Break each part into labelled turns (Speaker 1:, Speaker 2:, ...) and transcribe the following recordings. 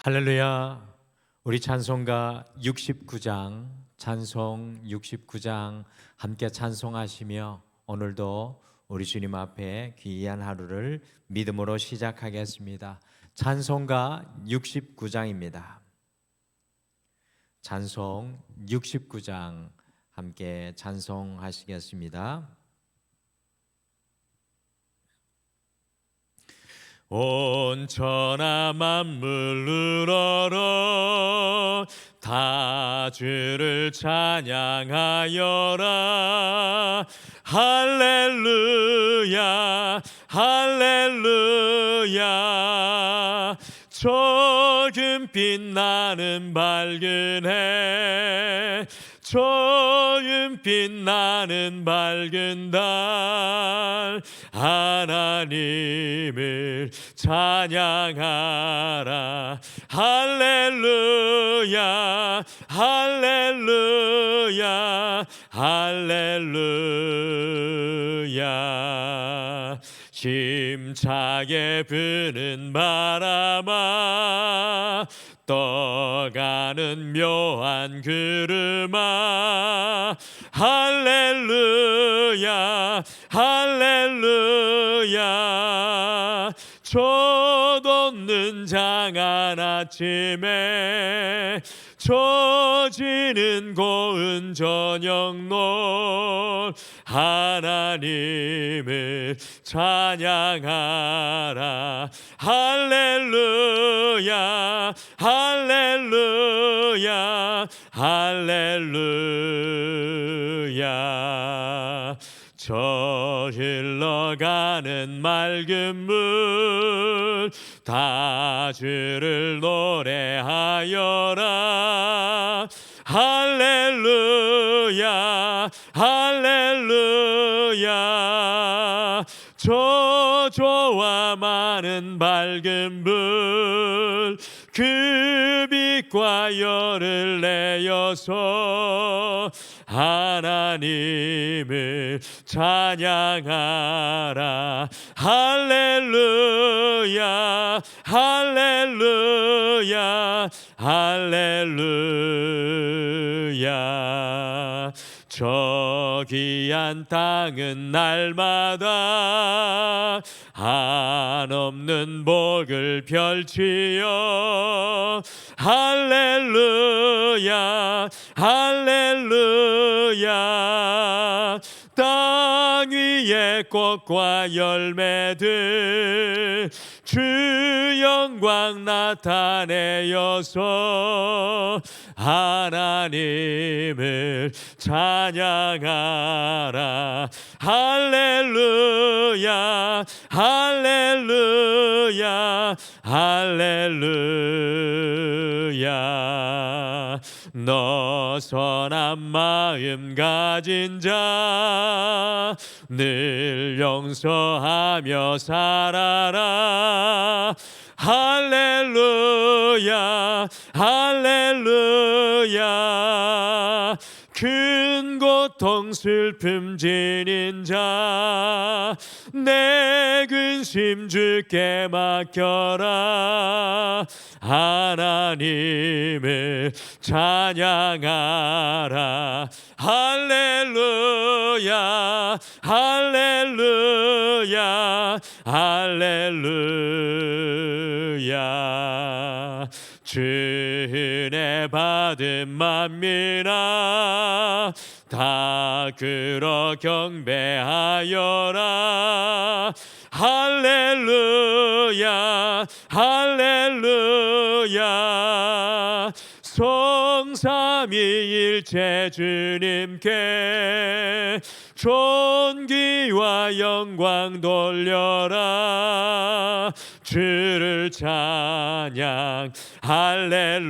Speaker 1: 할렐루야. 우리 찬송가 69장, 찬송 69장 함께 찬송하시며 오늘도 우리 주님 앞에 귀한 하루를 믿음으로 시작하겠습니다. 찬송가 69장입니다. 찬송 69장 함께 찬송하시겠습니다. 온 천하 만물 우러러 다 주를 찬양하여라. 할렐루야 할렐루야. 조금 빛나는 밝은 해, 조금 빛나는 밝은 달, 하나님을 찬양하라. 할렐루야 할렐루야 할렐루야. 힘차게 부는 바람아, 떠가는 묘한 구름아, 할렐루야 할렐루야. 젖없는 장한 아침에 젖지는 고운 저녁놀, 하나님을 찬양하라. 할렐루야 할렐루야 할렐루야. 저 흘러가는 맑은 물, 다 주를 노래하여라. 할렐루야 할렐루야. 저 조와 많은 밝은 불, 그 빛과 열을 내어서 하나님을 찬양하라. 할렐루야 할렐루야 할렐루야. 저 귀한 땅은 날마다 한없는 복을 펼치어 할렐루야 할렐루야. 땅 위에 꽃과 열매들 주 영광 나타내어서 하나님을 찬양하라. 할렐루야 할렐루야 할렐루야. 너 선한 마음 가진 자, 늘 용서하며 살아라. 할렐루야 할렐루야. 큰 고통 슬픔 지닌 자, 내 근심 주께 맡겨라. 하나님을 찬양하라. 할렐루야 할렐루야 할렐루야. 주 은혜 받은 만민아, 다 그러 경배하여라. 할렐루야 할렐루야. 성삼위일체 주님께 존귀와 영광 돌려라. 주를 찬양 할렐루야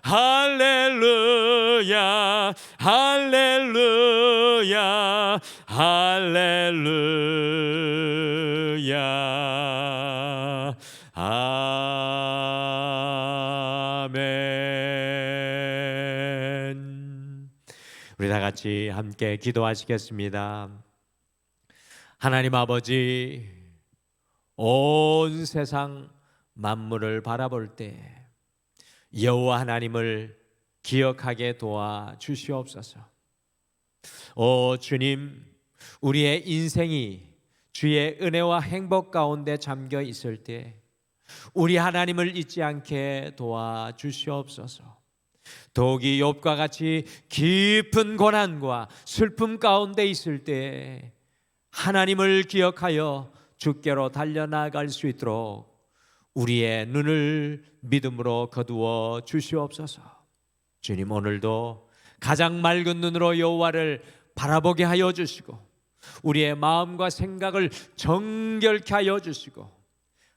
Speaker 1: 할렐루야 할렐루야 할렐루야. 아멘. 우리 다 같이 함께 기도하시겠습니다. 하나님 아버지, 온 세상 만물을 바라볼 때 여호와 하나님을 기억하게 도와 주시옵소서. 오 주님, 우리의 인생이 주의 은혜와 행복 가운데 잠겨 있을 때 우리 하나님을 잊지 않게 도와 주시옵소서. 더욱이 욥과 같이 깊은 고난과 슬픔 가운데 있을 때 하나님을 기억하여 주께로 달려나갈 수 있도록 우리의 눈을 믿음으로 거두어 주시옵소서. 주님, 오늘도 가장 맑은 눈으로 여호와를 바라보게 하여 주시고 우리의 마음과 생각을 정결케 하여 주시고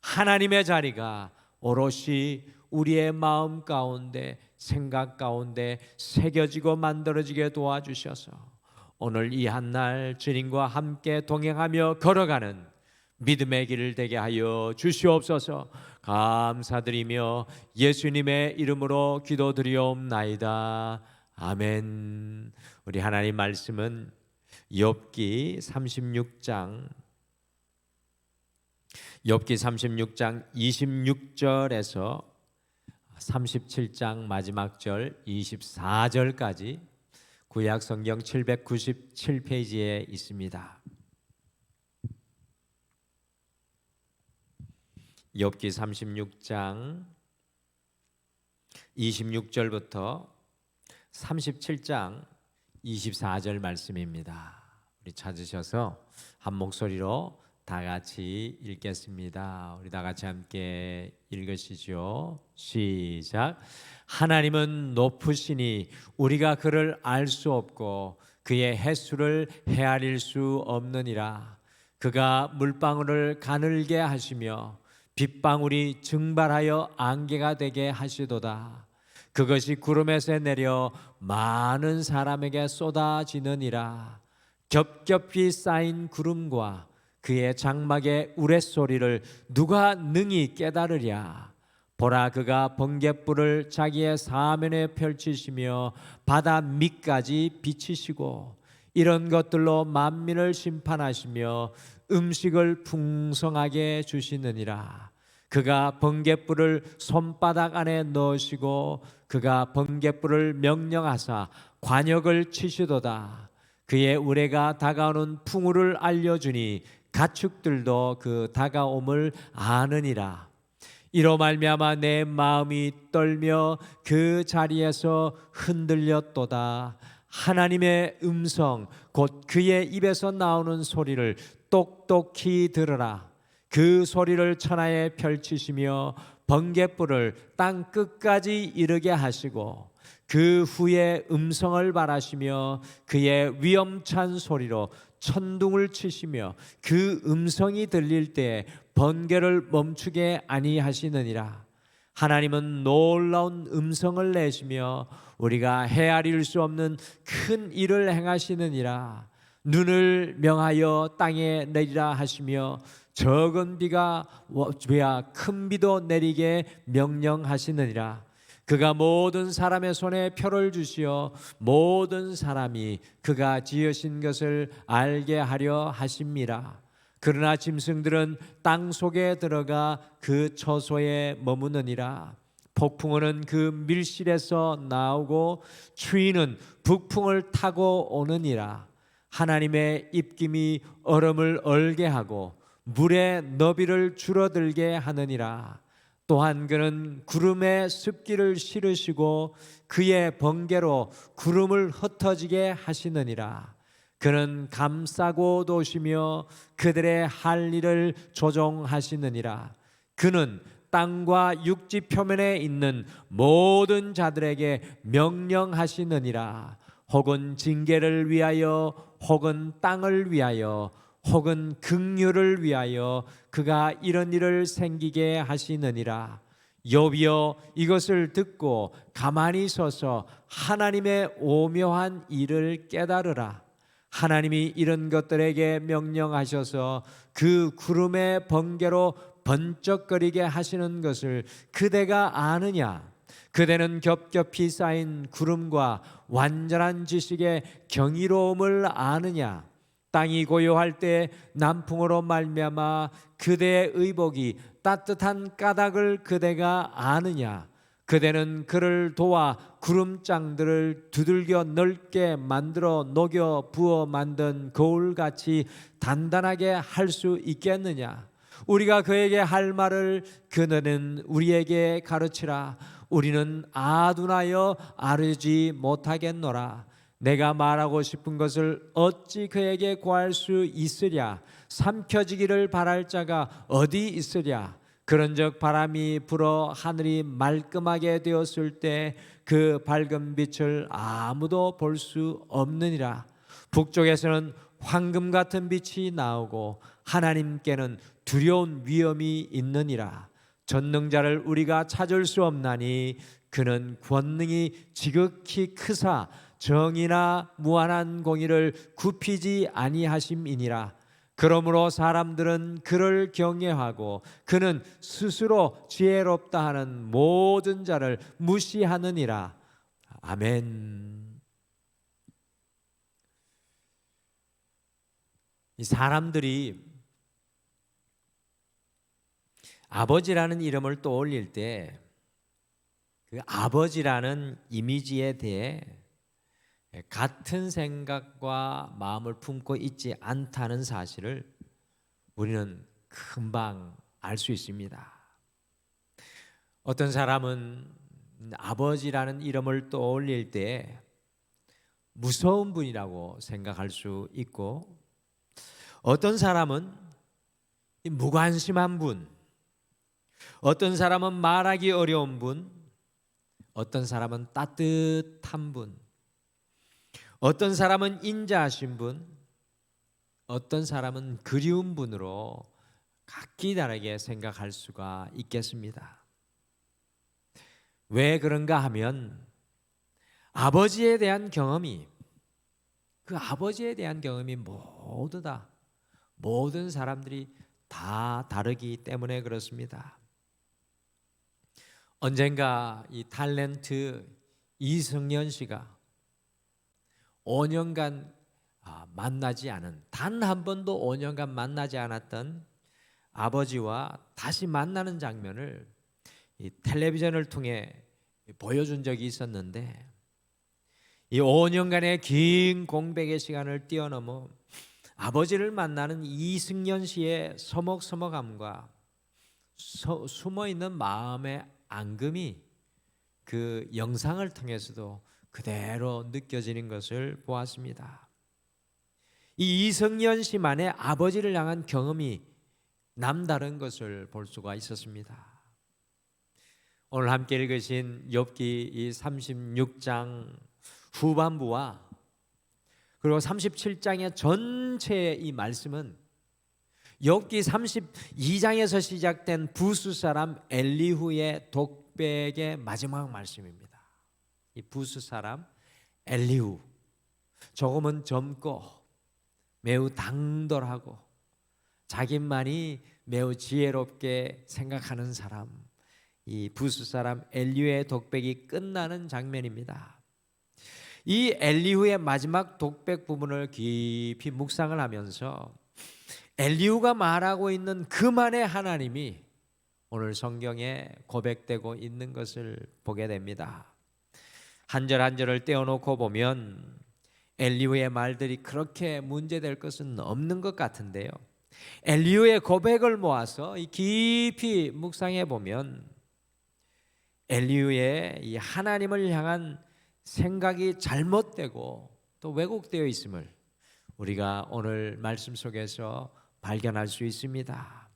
Speaker 1: 하나님의 자리가 오롯이 우리의 마음 가운데 생각 가운데 새겨지고 만들어지게 도와주셔서 오늘 이 한날 주님과 함께 동행하며 걸어가는 믿음의 길을 되게 하여 주시옵소서. 감사드리며 예수님의 이름으로 기도드리옵나이다. 아멘. 우리 하나님 말씀은 욥기 36장 26절에서 37장 마지막 절 24절까지 구약 성경 797페이지에 있습니다. 욥기 36장 26절부터 37장 24절 말씀입니다. 우리 찾으셔서 한 목소리로 다 같이 읽겠습니다. 우리 다 같이 함께 읽으시죠. 시작. 하나님은 높으시니 우리가 그를 알 수 없고 그의 횟수를 헤아릴 수 없느니라. 그가 물방울을 가늘게 하시며 빗방울이 증발하여 안개가 되게 하시도다. 그것이 구름에서 내려 많은 사람에게 쏟아지느니라. 겹겹이 쌓인 구름과 그의 장막의 우레소리를 누가 능히 깨달으랴. 보라, 그가 번갯불을 자기의 사면에 펼치시며 바다 밑까지 비치시고 이런 것들로 만민을 심판하시며 음식을 풍성하게 주시느니라. 그가 번갯불을 손바닥 안에 넣으시고 그가 번갯불을 명령하사 관역을 치시도다. 그의 우레가 다가오는 풍우를 알려주니 가축들도 그 다가옴을 아느니라. 이로 말미암아 내 마음이 떨며 그 자리에서 흔들렸도다. 하나님의 음성 곧 그의 입에서 나오는 소리를 똑똑히 들으라. 그 소리를 천하에 펼치시며 번갯불을 땅 끝까지 이르게 하시고 그 후에 음성을 발하시며 그의 위엄찬 소리로 천둥을 치시며 그 음성이 들릴 때 번개를 멈추게 아니하시느니라. 하나님은 놀라운 음성을 내시며 우리가 헤아릴 수 없는 큰 일을 행하시느니라. 눈을 명하여 땅에 내리라 하시며 적은 비가 큰 비도 내리게 명령하시느니라. 그가 모든 사람의 손에 표를 주시어 모든 사람이 그가 지으신 것을 알게 하려 하심이라. 그러나 짐승들은 땅 속에 들어가 그 처소에 머무느니라. 폭풍우는 그 밀실에서 나오고 추위는 북풍을 타고 오느니라. 하나님의 입김이 얼음을 얼게 하고 물의 너비를 줄어들게 하느니라. 또한 그는 구름에 습기를 실으시고 그의 번개로 구름을 흩어지게 하시느니라. 그는 감싸고 도시며 그들의 할 일을 조종하시느니라. 그는 땅과 육지 표면에 있는 모든 자들에게 명령하시느니라. 혹은 징계를 위하여 혹은 땅을 위하여 혹은 긍휼을 위하여 그가 이런 일을 생기게 하시느니라. 욥이여, 이것을 듣고 가만히 서서 하나님의 오묘한 일을 깨달으라. 하나님이 이런 것들에게 명령하셔서 그 구름의 번개로 번쩍거리게 하시는 것을 그대가 아느냐? 그대는 겹겹이 쌓인 구름과 완전한 지식의 경이로움을 아느냐? 땅이 고요할 때 남풍으로 말미암아 그대의 의복이 따뜻한 까닭을 그대가 아느냐. 그대는 그를 도와 구름장들을 두들겨 넓게 만들어 녹여 부어 만든 거울같이 단단하게 할 수 있겠느냐. 우리가 그에게 할 말을 그는 우리에게 가르치라. 우리는 아둔하여 아르지 못하겠노라. 내가 말하고 싶은 것을 어찌 그에게 구할 수 있으랴. 삼켜지기를 바랄 자가 어디 있으랴. 그런즉 바람이 불어 하늘이 말끔하게 되었을 때 그 밝은 빛을 아무도 볼 수 없느니라. 북쪽에서는 황금 같은 빛이 나오고 하나님께는 두려운 위엄이 있느니라. 전능자를 우리가 찾을 수 없나니 그는 권능이 지극히 크사 정의나 무한한 공의를 굽히지 아니하심이니라. 그러므로 사람들은 그를 경외하고 그는 스스로 지혜롭다 하는 모든 자를 무시하느니라. 아멘. 이 사람들이 아버지라는 이름을 떠올릴 때 그 아버지라는 이미지에 대해 같은 생각과 마음을 품고 있지 않다는 사실을 우리는 금방 알 수 있습니다. 어떤 사람은 아버지라는 이름을 떠올릴 때 무서운 분이라고 생각할 수 있고, 어떤 사람은 무관심한 분, 어떤 사람은 말하기 어려운 분, 어떤 사람은 따뜻한 분, 어떤 사람은 인자하신 분, 어떤 사람은 그리운 분으로 각기 다르게 생각할 수가 있겠습니다. 왜 그런가 하면 아버지에 대한 경험이, 그 아버지에 대한 경험이 모두 다 모든 사람들이 다 다르기 때문에 그렇습니다. 언젠가 이 탤런트 이승연 씨가 5년간 만나지 않은, 단 한 번도 5년간 만나지 않았던 아버지와 다시 만나는 장면을 이 텔레비전을 통해 보여준 적이 있었는데, 이 5년간의 긴 공백의 시간을 뛰어넘어 아버지를 만나는 이승연 씨의 서먹서먹함과 숨어있는 마음의 앙금이 그 영상을 통해서도 그대로 느껴지는 것을 보았습니다. 이 이승연 씨만의 아버지를 향한 경험이 남다른 것을 볼 수가 있었습니다. 오늘 함께 읽으신 욥기 이 36장 후반부와 그리고 37장의 전체의 이 말씀은 욥기 32장에서 시작된 부스 사람 엘리후의 독백의 마지막 말씀입니다. 이 부스 사람 엘리후, 조금은 젊고 매우 당돌하고 자기만이 매우 지혜롭게 생각하는 사람, 이 부스 사람 엘리후의 독백이 끝나는 장면입니다. 이 엘리후의 마지막 독백 부분을 깊이 묵상을 하면서 엘리후가 말하고 있는 그만의 하나님이 오늘 성경에 고백되고 있는 것을 보게 됩니다. 한 절 한 절을 떼어놓고 보면 엘리후의 말들이 그렇게 문제될 것은 없는 것 같은데요, 엘리후의 고백을 모아서 깊이 묵상해 보면 엘리후의 이 하나님을 향한 생각이 잘못되고 또 왜곡되어 있음을 우리가 오늘 말씀 속에서 발견할 수 있습니다.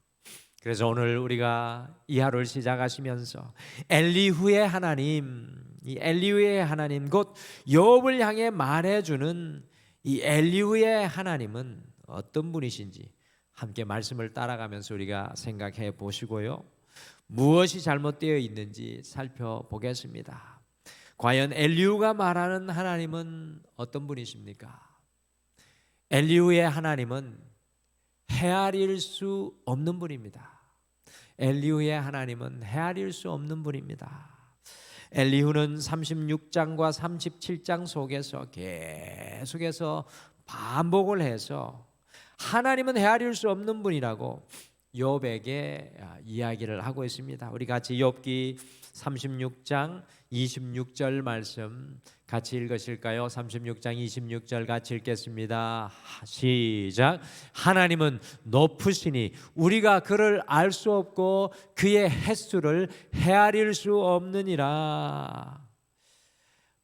Speaker 1: 그래서 오늘 우리가 이 하루를 시작하시면서 엘리후의 하나님, 이 엘리후의 하나님 곧 욥을 향해 말해주는 이 엘리후의 하나님은 어떤 분이신지 함께 말씀을 따라가면서 우리가 생각해 보시고요, 무엇이 잘못되어 있는지 살펴보겠습니다. 과연 엘리후가 말하는 하나님은 어떤 분이십니까? 엘리후의 하나님은 헤아릴 수 없는 분입니다. 엘리후의 하나님은 헤아릴 수 없는 분입니다. 엘리후는 36장과 37장 속에서 계속해서 반복을 해서 하나님은 헤아릴 수 없는 분이라고 욥에게 이야기를 하고 있습니다. 우리 같이 욥기 36장 26절 말씀 같이 읽으실까요? 36장 26절 같이 읽겠습니다. 시작. 하나님은 높으시니 우리가 그를 알 수 없고 그의 횟수를 헤아릴 수 없느니라.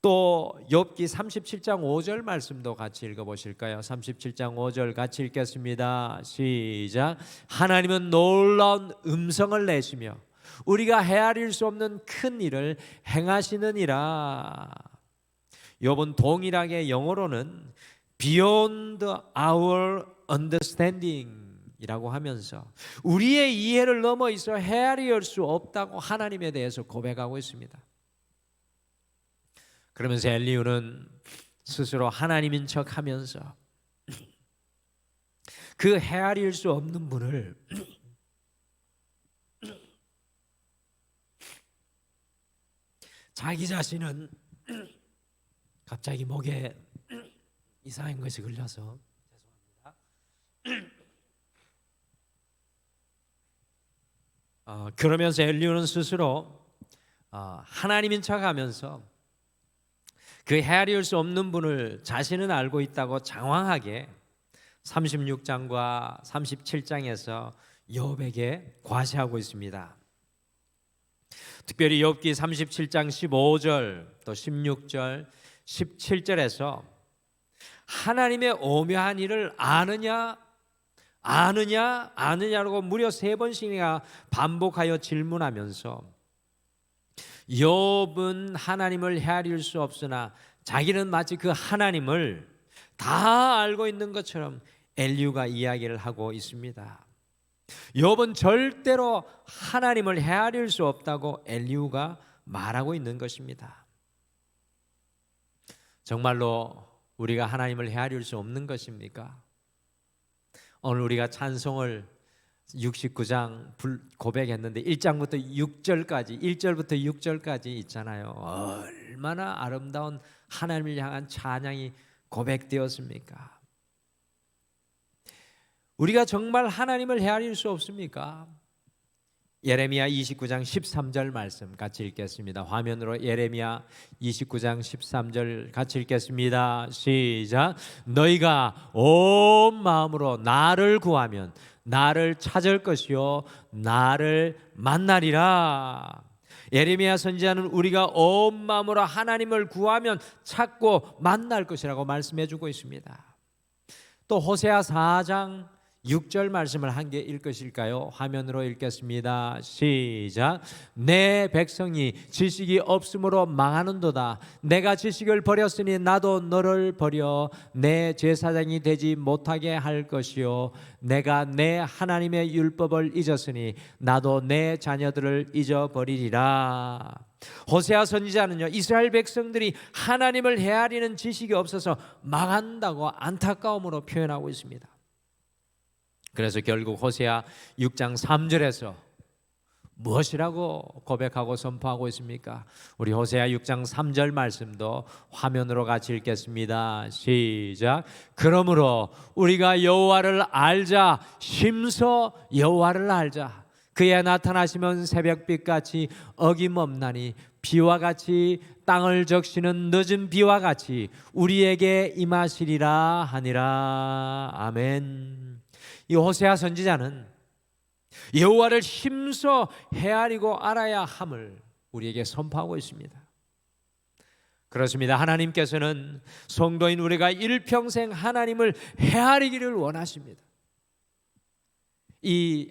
Speaker 1: 또 욥기 37장 5절 말씀도 같이 읽어보실까요? 37장 5절 같이 읽겠습니다. 시작. 하나님은 놀라운 음성을 내시며 우리가 헤아릴 수 없는 큰 일을 행하시느니라. 욥은 동일하게 영어로는 Beyond our understanding 이라고 하면서 우리의 이해를 넘어 있어 헤아릴 수 없다고 하나님에 대해서 고백하고 있습니다. 그러면서 엘리후는 스스로 하나님인 척하면서 그 헤아릴 수 없는 분을 자기 자신은 갑자기 목에 이상한 것이 걸려서 죄송합니다. 그러면서 엘리후는 스스로 하나님인 척하면서 그 헤아릴 수 없는 분을 자신은 알고 있다고 장황하게 36장과 37장에서 욥에게 과시하고 있습니다. 특별히 욥기 37장 15절 또 16절 17절에서 하나님의 오묘한 일을 아느냐라고 무려 3번씩이나 반복하여 질문하면서 욥은 하나님을 헤아릴 수 없으나 자기는 마치 그 하나님을 다 알고 있는 것처럼 엘리후가 이야기를 하고 있습니다. 욥은 절대로 하나님을 헤아릴 수 없다고 엘리후가 말하고 있는 것입니다. 정말로 우리가 하나님을 헤아릴 수 없는 것입니까? 오늘 우리가 찬송을 69장 고백했는데 1장부터 6절까지 1절부터 6절까지 있잖아요. 얼마나 아름다운 하나님을 향한 찬양이 고백되었습니까? 우리가 정말 하나님을 헤아릴 수 없습니까? 예레미야 29장 13절 말씀 같이 읽겠습니다. 화면으로 예레미야 29장 13절 같이 읽겠습니다. 시작. 너희가 온 마음으로 나를 구하면 나를 찾을 것이요 나를 만나리라. 예레미야 선지자는 우리가 온 마음으로 하나님을 구하면 찾고 만날 것이라고 말씀해 주고 있습니다. 또 호세아 4장 6절 말씀을 한 개 읽으실까요? 화면으로 읽겠습니다. 시작. 내 백성이 지식이 없으므로 망하는도다. 내가 지식을 버렸으니 나도 너를 버려 내 제사장이 되지 못하게 할 것이요 내가 내 하나님의 율법을 잊었으니 나도 내 자녀들을 잊어버리리라. 호세아 선지자는요, 이스라엘 백성들이 하나님을 헤아리는 지식이 없어서 망한다고 안타까움으로 표현하고 있습니다. 그래서 결국 호세아 6장 3절에서 무엇이라고 고백하고 선포하고 있습니까? 우리 호세아 6장 3절 말씀도 화면으로 같이 읽겠습니다. 시작. 그러므로 우리가 여호와를 알자. 심서 여호와를 알자. 그의 나타나시면 새벽빛같이 어김없나니 비와 같이 땅을 적시는 늦은 비와 같이 우리에게 임하시리라 하니라. 아멘. 이 호세아 선지자는 여호와를 힘써 헤아리고 알아야 함을 우리에게 선포하고 있습니다. 그렇습니다. 하나님께서는 성도인 우리가 일평생 하나님을 헤아리기를 원하십니다. 이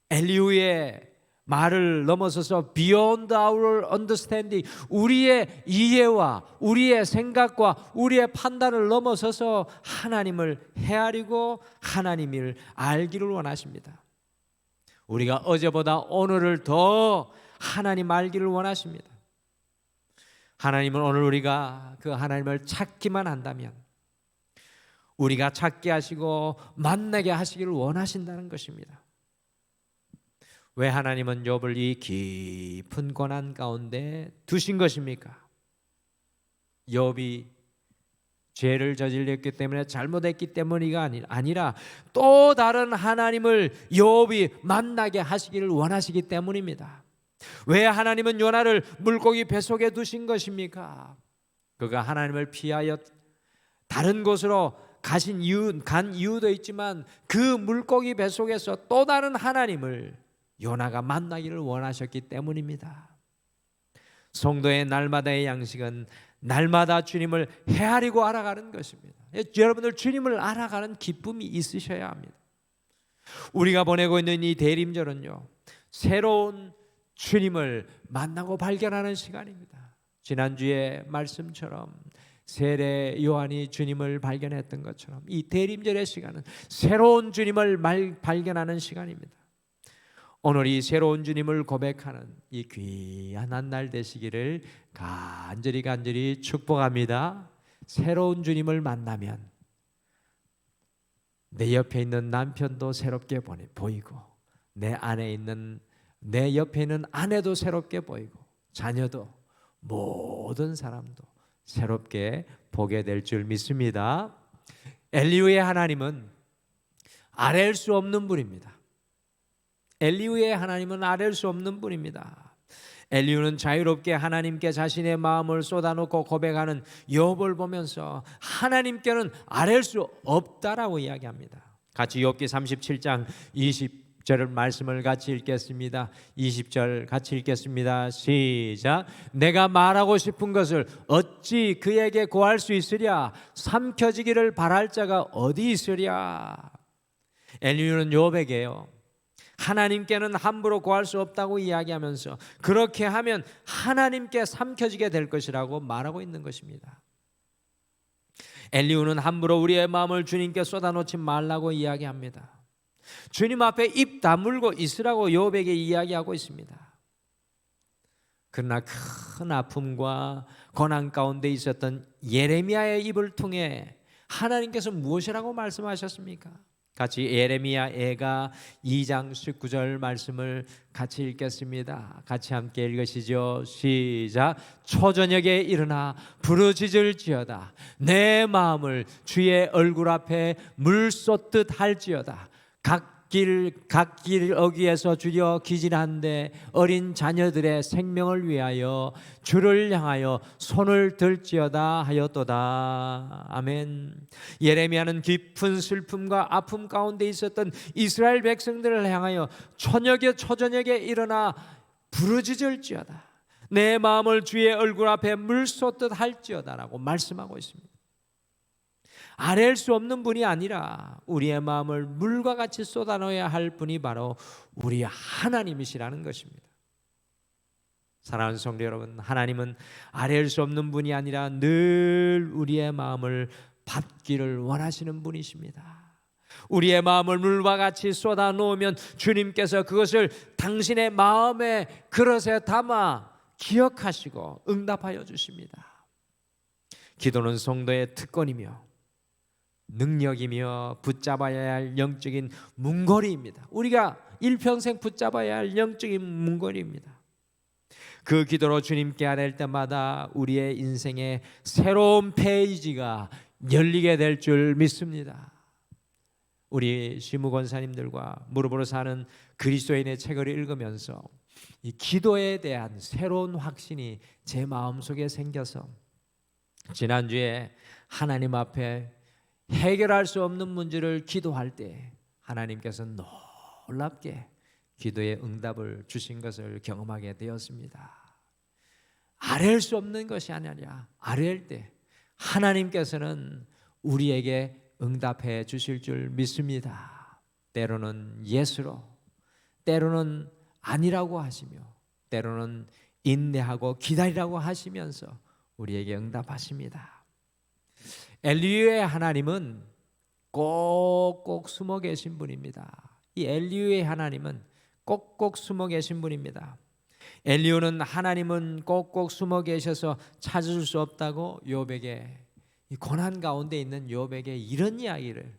Speaker 1: 엘리후의 말을 넘어서서 beyond our understanding, 우리의 이해와 우리의 생각과 우리의 판단을 넘어서서 하나님을 헤아리고 하나님을 알기를 원하십니다. 우리가 어제보다 오늘을 더 하나님 알기를 원하십니다. 하나님은 오늘 우리가 그 하나님을 찾기만 한다면 우리가 찾게 하시고 만나게 하시기를 원하신다는 것입니다. 왜 하나님은 욥을 이 깊은 고난 가운데 두신 것입니까? 욥이 죄를 저질렀기 때문에 잘못했기 때문이가 아니라 또 다른 하나님을 욥이 만나게 하시기를 원하시기 때문입니다. 왜 하나님은 요나를 물고기 뱃속에 두신 것입니까? 그가 하나님을 피하여 다른 곳으로 간 이유도 있지만 그 물고기 뱃속에서 또 다른 하나님을 요나가 만나기를 원하셨기 때문입니다. 성도의 날마다의 양식은 날마다 주님을 헤아리고 알아가는 것입니다. 여러분들 주님을 알아가는 기쁨이 있으셔야 합니다. 우리가 보내고 있는 이 대림절은요, 새로운 주님을 만나고 발견하는 시간입니다. 지난주의 말씀처럼 세례 요한이 주님을 발견했던 것처럼 이 대림절의 시간은 새로운 주님을 발견하는 시간입니다. 오늘 이 새로운 주님을 고백하는 이 귀한 한 날 되시기를 간절히 축복합니다. 새로운 주님을 만나면 내 옆에 있는 남편도 새롭게 보이고 내 옆에 있는 아내도 새롭게 보이고 자녀도 모든 사람도 새롭게 보게 될 줄 믿습니다. 엘리후의 하나님은 아랠 수 없는 분입니다. 엘리후의 하나님은 아랠 수 없는 분입니다. 엘리후는 자유롭게 하나님께 자신의 마음을 쏟아놓고 고백하는 욥을 보면서 하나님께는 아랠 수 없다라고 이야기합니다. 같이 욥기 37장 20절 말씀을 같이 읽겠습니다. 20절 같이 읽겠습니다. 시작. 내가 말하고 싶은 것을 어찌 그에게 고할 수 있으랴? 삼켜지기를 바랄 자가 어디 있으랴? 엘리후는 욥에게요, 하나님께는 함부로 구할 수 없다고 이야기하면서 그렇게 하면 하나님께 삼켜지게 될 것이라고 말하고 있는 것입니다. 엘리후는 함부로 우리의 마음을 주님께 쏟아놓지 말라고 이야기합니다. 주님 앞에 입 다물고 있으라고 욥에게 이야기하고 있습니다. 그러나 큰 아픔과 고난 가운데 있었던 예레미야의 입을 통해 하나님께서 무엇이라고 말씀하셨습니까? 같이 예레미야 애가 2장 19절 말씀을 같이 읽겠습니다. 같이 함께 읽으시죠. 시작. 초저녁에 일어나 부르짖을지어다. 내 마음을 주의 얼굴 앞에 물 쏟듯 할지어다. 갓길 어귀에서 주려 기진한데 어린 자녀들의 생명을 위하여 주를 향하여 손을 들지어다 하였도다. 아멘. 예레미야는 깊은 슬픔과 아픔 가운데 있었던 이스라엘 백성들을 향하여 초저녁에 일어나 부르짖을지어다. 내 마음을 주의 얼굴 앞에 물 쏟듯 할지어다라고 말씀하고 있습니다. 아랠 수 없는 분이 아니라 우리의 마음을 물과 같이 쏟아넣어야 할 분이 바로 우리 하나님이시라는 것입니다. 사랑하는 성도 여러분, 하나님은 아랠 수 없는 분이 아니라 늘 우리의 마음을 받기를 원하시는 분이십니다. 우리의 마음을 물과 같이 쏟아놓으면 주님께서 그것을 당신의 마음의 그릇에 담아 기억하시고 응답하여 주십니다. 기도는 성도의 특권이며 능력이며 붙잡아야 할 영적인 문고리입니다. 우리가 일평생 붙잡아야 할 영적인 문고리입니다. 그 기도로 주님께 아랠 때마다 우리의 인생에 새로운 페이지가 열리게 될 줄 믿습니다. 우리 시무 권사님들과 무릎으로 사는 그리스도인의 책을 읽으면서 이 기도에 대한 새로운 확신이 제 마음속에 생겨서 지난주에 하나님 앞에 해결할 수 없는 문제를 기도할 때 하나님께서 놀랍게 기도의 응답을 주신 것을 경험하게 되었습니다. 아랠 수 없는 것이 아니라 아랠 때 하나님께서는 우리에게 응답해 주실 줄 믿습니다. 때로는 예수로, 때로는 아니라고 하시며, 때로는 인내하고 기다리라고 하시면서 우리에게 응답하십니다. 엘리후의 하나님은 꼭꼭 숨어 계신 분입니다. 이 엘리후의 하나님은 꼭꼭 숨어 계신 분입니다. 엘리후는 하나님은 꼭꼭 숨어 계셔서 찾을 수 없다고 욥에게, 이 고난 가운데 있는 욥에게 이런 이야기를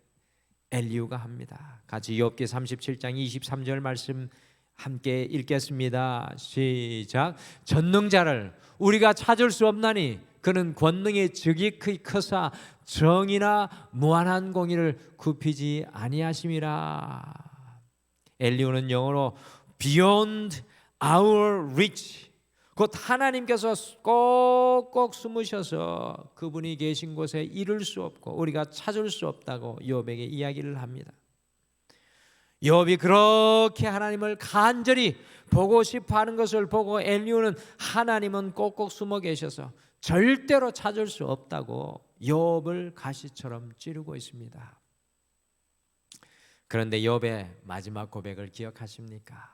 Speaker 1: 엘리후가 합니다. 같이 욥기 37장 23절 말씀 함께 읽겠습니다. 시작. 전능자를 우리가 찾을 수 없나니 그는 권능이 지극히 크사 정의나 무한한 공의를 굽히지 아니하심이라. 엘리후는 영어로 beyond our reach, 곧 하나님께서 꼭꼭 숨으셔서 그분이 계신 곳에 이룰 수 없고 우리가 찾을 수 없다고 욥에게 이야기를 합니다. 욥이 그렇게 하나님을 간절히 보고 싶어 하는 것을 보고 엘리후는 하나님은 꼭꼭 숨어 계셔서 절대로 찾을 수 없다고 욥을 가시처럼 찌르고 있습니다. 그런데 욥의 마지막 고백을 기억하십니까?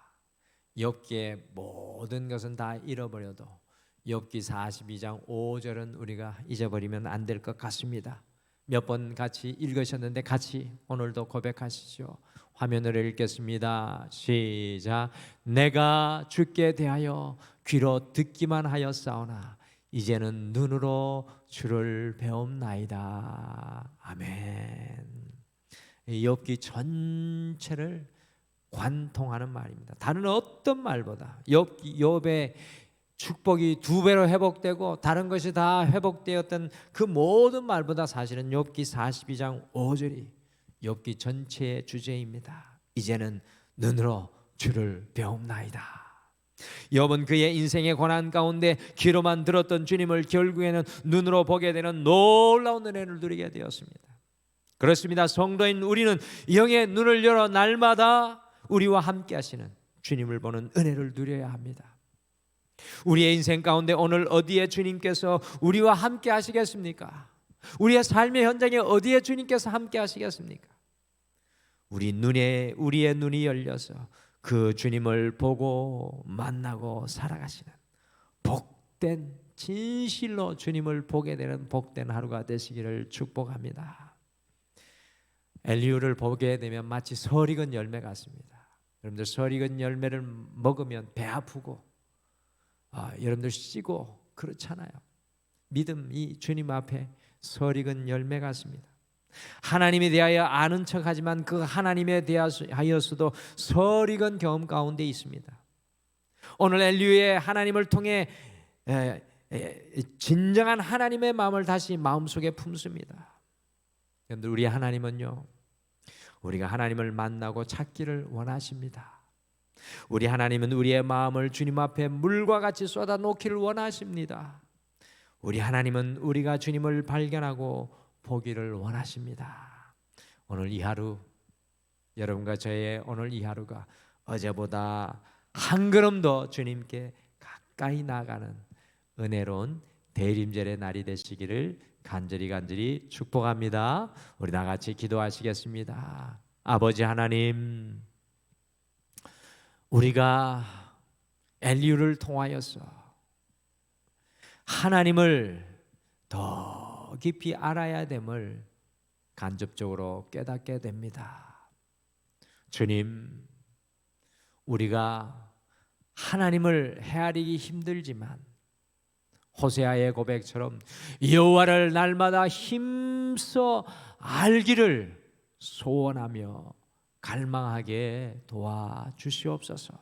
Speaker 1: 욥기의 모든 것은 다 잃어버려도 욥기 42장 5절은 우리가 잊어버리면 안 될 것 같습니다. 몇 번 같이 읽으셨는데 같이 오늘도 고백하시죠. 화면으로 읽겠습니다. 시작. 내가 주께 대하여 귀로 듣기만 하였사오나 이제는 눈으로 주를 배움나이다. 아멘. 욥기 전체를 관통하는 말입니다. 다른 어떤 말보다 욥의 축복이 2배로 회복되고 다른 것이 다 회복되었던 그 모든 말보다 사실은 욥기 42장 5절이 욥기 전체의 주제입니다. 이제는 눈으로 주를 배움나이다. 욥은 그의 인생의 고난 가운데 귀로만 들었던 주님을 결국에는 눈으로 보게 되는 놀라운 은혜를 누리게 되었습니다. 그렇습니다. 성도인 우리는 영의 눈을 열어 날마다 우리와 함께 하시는 주님을 보는 은혜를 누려야 합니다. 우리의 인생 가운데 오늘 어디에 주님께서 우리와 함께 하시겠습니까? 우리의 삶의 현장에 어디에 주님께서 함께 하시겠습니까? 우리의 눈이 열려서 그 주님을 보고 만나고 살아가시는 복된, 진실로 주님을 보게 되는 복된 하루가 되시기를 축복합니다. 엘리후를 보게 되면 마치 설익은 열매 같습니다. 여러분들 설익은 열매를 먹으면 배 아프고 여러분들 쉬고 그렇잖아요. 믿음이 주님 앞에 설익은 열매 같습니다. 하나님에 대하여 아는 척하지만 그 하나님에 대하여서도 설익은 경험 가운데 있습니다. 오늘 엘리후의 하나님을 통해 진정한 하나님의 마음을 다시 마음속에 품습니다. 여러분들 우리 하나님은요, 우리가 하나님을 만나고 찾기를 원하십니다. 우리 하나님은 우리의 마음을 주님 앞에 물과 같이 쏟아 놓기를 원하십니다. 우리 하나님은 우리가 주님을 발견하고 보기를 원하십니다. 오늘 이 하루, 여러분과 저의 오늘 이 하루가 어제보다 한 걸음 더 주님께 가까이 나가는 은혜로운 대림절의 날이 되시기를 간절히 축복합니다. 우리 다 같이 기도하시겠습니다. 아버지 하나님, 우리가 엘리후를 통하여서 하나님을 더 깊이 알아야 됨을 간접적으로 깨닫게 됩니다. 주님, 우리가 하나님을 헤아리기 힘들지만 호세아의 고백처럼 여호와를 날마다 힘써 알기를 소원하며 갈망하게 도와주시옵소서.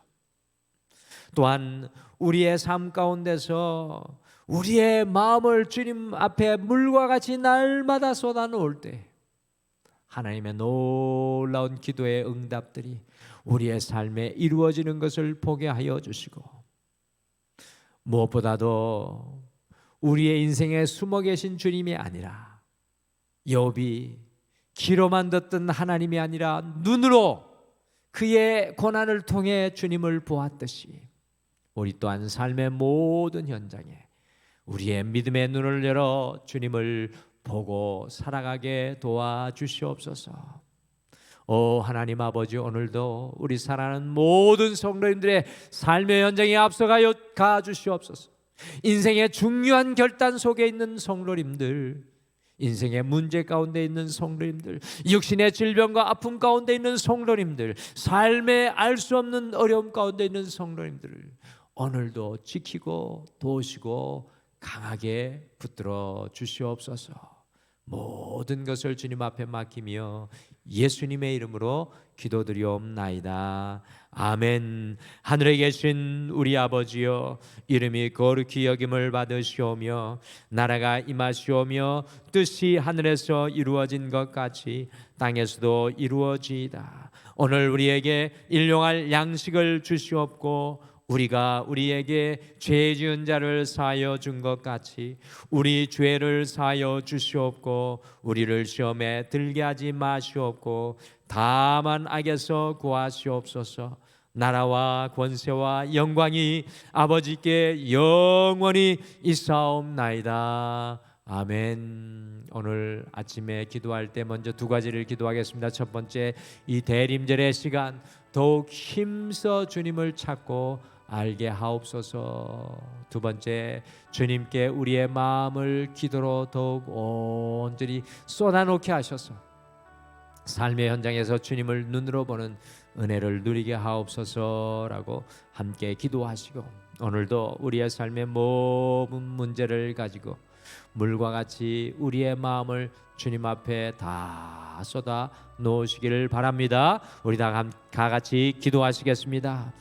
Speaker 1: 또한 우리의 삶 가운데서 우리의 마음을 주님 앞에 물과 같이 날마다 쏟아놓을 때 하나님의 놀라운 기도의 응답들이 우리의 삶에 이루어지는 것을 보게 하여 주시고, 무엇보다도 우리의 인생에 숨어 계신 주님이 아니라 욥이 귀로만 듣던 하나님이 아니라 눈으로 그의 고난을 통해 주님을 보았듯이 우리 또한 삶의 모든 현장에 우리의 믿음의 눈을 열어 주님을 보고 살아가게 도와주시옵소서. 오 하나님 아버지, 오늘도 우리 사랑하는 모든 성도님들의 삶의 현장에 앞서가 주시옵소서. 인생의 중요한 결단 속에 있는 성도님들, 인생의 문제 가운데 있는 성도님들, 육신의 질병과 아픔 가운데 있는 성도님들, 삶의 알 수 없는 어려움 가운데 있는 성도님들을 오늘도 지키고 도우시고 강하게 붙들어 주시옵소서. 모든 것을 주님 앞에 맡기며 예수님의 이름으로 기도드리옵나이다. 아멘. 하늘에 계신 우리 아버지여, 이름이 거룩히 여김을 받으시오며 나라가 임하시오며 뜻이 하늘에서 이루어진 것 같이 땅에서도 이루어지이다. 오늘 우리에게 일용할 양식을 주시옵고 우리가 우리에게 죄 지은 자를 사하여 준 것 같이 우리 죄를 사하여 주시옵고 우리를 시험에 들게 하지 마시옵고 다만 악에서 구하시옵소서. 나라와 권세와 영광이 아버지께 영원히 있사옵나이다. 아멘. 오늘 아침에 기도할 때 먼저 두 가지를 기도하겠습니다. 첫 번째, 이 대림절의 시간 더욱 힘써 주님을 찾고 알게 하옵소서. 두 번째, 주님께 우리의 마음을 기도로 더욱 온전히 쏟아놓게 하셔서 삶의 현장에서 주님을 눈으로 보는 은혜를 누리게 하옵소서라고 함께 기도하시고, 오늘도 우리의 삶의 모든 문제를 가지고 물과 같이 우리의 마음을 주님 앞에 다 쏟아 놓으시기를 바랍니다. 우리 다 같이 기도하시겠습니다.